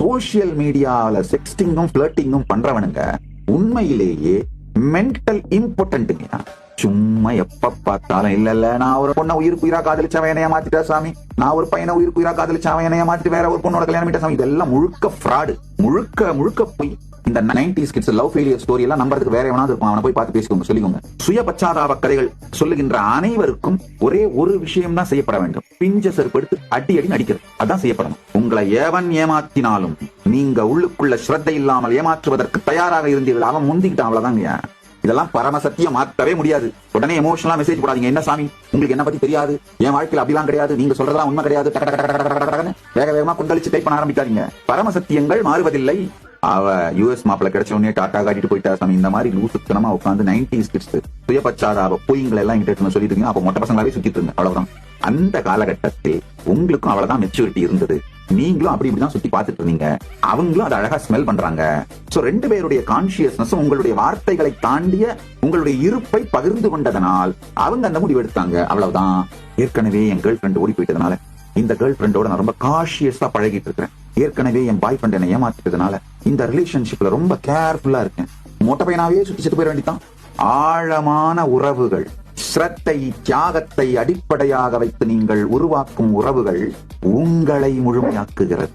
Social மீடியால செக்ஸ்டிங்கும் பிளர்ட்டிங்கும் பண்றவனுங்க உண்மையிலேயே mental இம்பார்ட்டன்ட்டுங்க. சும்மா எப்ப பார்த்தாலும் இல்ல நான் ஒரு பொண்ணை உயிருக்கு உயிரா காதலிச்சவன் என்னைய மாத்திட்டா சாமி, நான் ஒரு பையனை உயிருக்கு உயிரா காதலிச்சவன் என்னைய மாத்திட்டு வேற ஒரு பொண்ணோட கல்யாணம் பண்ணிட்டா சாமி. இதெல்லாம் முழுக்க ஃப்ராடு, முழுக்க போய். இந்த 90s kids love failure story எல்லாம் நம்பறதுக்கு வேற எவனாவது இருக்கும், அவனை போய் பார்த்து பேசிக்கோங்க, சொல்லிக்கோங்க. சுய பச்சாதாப கதைகள் சொல்லுகின்ற அனைவருக்கும் ஒரே ஒரு விஷயம் தான் செய்யப்பட வேண்டும், பிஞ்ச செருப்பு எடுத்து அடி அடிக்கிறது. அதான் செய்யப்படணும். உங்களை எவன் ஏமாத்தினாலும் நீங்க உள்ளுக்குள்ள ஸ்ரத்தை இல்லாமல் ஏமாற்றுவதற்கு தயாராக இருந்தீர்கள், அவன் முந்திக்கிட்டான், அவ்வளவுதாங்க. இதெல்லாம் பரமசத்தியம், மாற்றவே முடியாது. உடனே எமோஷனலா மெசேஜ் போடாதீங்க. என்ன சாமி உங்களுக்கு என்ன பத்தி தெரியாது, என் வாழ்க்கையில் அப்படிலாம் கிடையாது, நீங்க சொல்றதெல்லாம் உண்மை கிடையாது, வேக வேகமா கொந்தளிச்சு டைப் பண்ண ஆரம்பிக்காதீங்க. பரமசத்தியங்கள் மாறுவதில்லை. அவ யூஎஸ் மாப்பிள்ள கிடைச்ச உடனே டாட்டா காட்டிட்டு போயிட்டா சாமி. இந்த மாதிரி லூசுத்தனமா உட்காந்து 90s கிட்ஸ் சுயபச்சாதாப பொய்ங்களை எல்லாம் என்கிட்ட சொல்லிட்டு இருக்கீங்க. அப்ப மொட்டை பசங்களாவே சுத்திட்டு இருங்க, அவ்வளவுதான். அந்த காலகட்டத்தில் உங்களுக்கும் அவ்வளவுதான் மெச்சூரிட்டி இருந்தது. நீங்களும் அப்படி இப்படிதான் சுத்தி பார்த்துட்டு இருந்தீங்க, அவங்களும் அதை அழகா ஸ்மெல் பண்றாங்க. சோ 2 பேருடைய கான்சியஸ்னஸ் உங்களுடைய வார்த்தைகளை தாண்டிய உங்களுடைய இருப்பை பகிர்ந்து கொண்டதனால் அவங்க அந்த முடிவு எடுத்தாங்க, அவ்வளவுதான். ஏற்கனவே என் கேர்ள் ஃபிரெண்ட் ஓடி போயிட்டதுனால இந்த கேர்ள் ஃபிரெண்டோட நான் ரொம்ப காஷியஸா பழகிட்டு இருக்கிறேன். ஏற்கனவே என் பாய் ஃப்ரெண்ட் என்னை ஏமாத்திட்டதுனால இந்த ரிலேஷன்ஷிப்ல ரொம்ப கேர்ஃபுல்லா இருக்கேன். மொட்டை பையனாவே சுத்தி செத்து போயிட வேண்டியதான். ஆழமான உறவுகள், ஸ்ரத்தை, தியாகத்தை அடிப்படையாக வைத்து நீங்கள் உருவாக்கும் உறவுகள் உங்களை முழுமையாக்குகிறது.